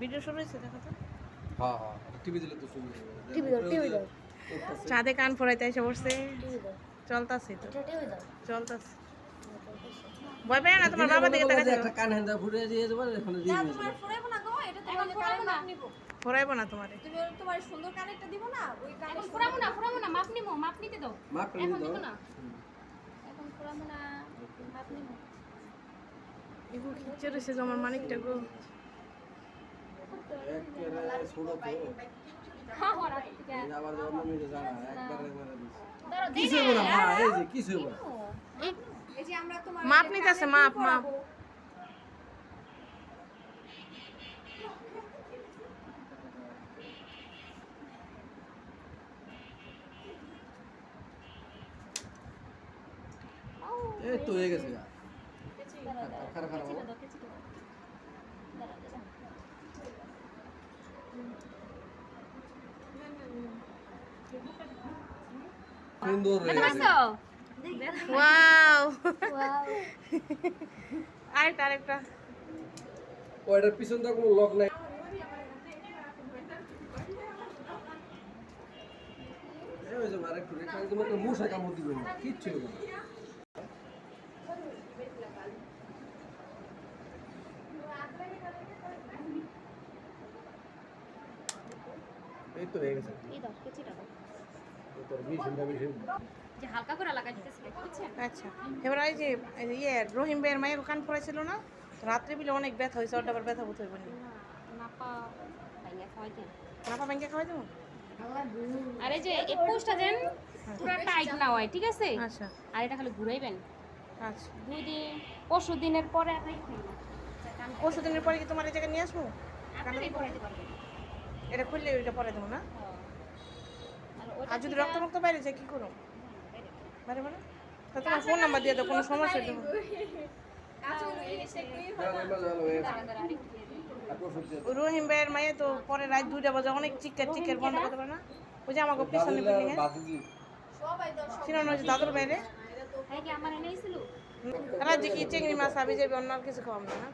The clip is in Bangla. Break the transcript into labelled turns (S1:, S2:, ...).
S1: ভিডিও শুরু হয়েছে দেখো তো।
S2: হ্যাঁ হ্যাঁ টিভি দিলে তো শুরু হবে।
S3: টিভি দাও
S1: চাঁদে কান ফোরাইতে এসে বসছে।
S3: টিভি দাও
S1: চলতাছে তো,
S3: টিভি দাও
S1: চলতাছে। ভয় পেয়ে না তোমার বাবা দিকে তাকাচ্ছে।
S2: একটা কান হ্যান্ডা ফুটে দিয়ে দেবো এখানে দিয়ে দিবে।
S4: তোমার ফোরাইবো না গো, এটা তোমার কানে মাপ নিব।
S1: ফোরাইবো না তোমারে।
S4: তুমি তোমার সুন্দর কানেরটা দিব না, ওই কানে
S5: এখন ফুরাবো না মাপ নিব, মাপ নিতে দাও।
S2: মাপ করে
S5: এখন
S2: দাও।
S5: দিব না, এখন ফুরাবো না, মাপ নিব।
S1: এগুলো কি চলেছে আমার মানিকটা গো।
S2: একেবারে ছোট তো।
S5: হ্যাঁ হরা ঠিক আছে।
S2: এই আবার অন্য মেয়ে জানা একবারে মেরে দিছে।
S5: ধরো
S2: কিছু হবে না মা, এই যে কিছু হবে না।
S4: এই যে আমরা তোমার
S1: মাপ নিতেছে, মাপ মাপ।
S2: এই তো হয়ে গেছে গা। খারাপ খারাপ
S5: কেচিটা দাও, কেচিটা দাও। দাঁড়া, দাঁড়া।
S2: সুন্দর হয়ে
S5: দেখতে
S2: গেছে।
S5: পাচ্ছো?
S1: ওয়াও,
S3: ওয়াও
S1: আরেকটা
S2: ওইটার পিছনটা কোনো লক নাই। এই ওই যে আরেকটু এখানে তোমার একটা মশা কামড় দিবে না, কিচ্ছু হবে না। এই তো হয়ে গেছে।
S5: এই দাও, কেচিটা দাও।
S2: তোর বিছনটা বিছন।
S5: যে হালকা করে লাগাই দিতেছি, বুঝছেন?
S1: আচ্ছা। এবার এই যে রহিম ভাইয়ের মায়ের কান ফোরাইছিল না, রাত্রে বেলা অনেক ব্যথা হয়েছে, ওটা আবার ব্যথা বুঝতে পারিনি।
S5: নাপা ভাইয়া খাওয়াই দেন।
S1: নাপা ব্যাংকে খাওয়াই দেবো।
S5: আর এই যে এই পোস্টটা দেন পুরো টাইট না হয়, ঠিক আছে?
S1: আচ্ছা
S5: আর এটা খালি ঘুরাইবেন।
S1: আচ্ছা।
S5: 2 দিন, পরশু দিনের পরে আপনি খুলবেন।
S1: পরশু দিনের পরে কি তোমার এই জায়গায় নিয়ে আসবো?
S5: আপনি পড়াইতে পারবেন।
S1: এটা খুললে ওইটা পরে দেবো না?
S5: আর ওটা
S1: আর যদি রক্ত মুক্ত বাইরে যায় কি করো? বাইরে মানে তা তোমার ফোন নাম্বার দিয়ে দাও, কোনো সমস্যা দেবো।
S4: কাছে এসে কি
S5: দাঁড়া আরেকটু দিয়ে দিন।
S1: রহিম ভাইয়ের মায়ে তো পরে রাত 2টা বাজে অনেক চিৎকার বন্ধ করতে পারে না। ওই যে আমাকে পিছনে বিল্ডিং এ
S4: সবাই তো
S1: ছিল না, ওই যে দাদুর বাইরে
S5: হ্যাঁ কি আমার এনেছিল?
S1: রাত যে কি চিংড়ি মাছ আবি যাবে, অন্য আর কিছু খাওয়াম না।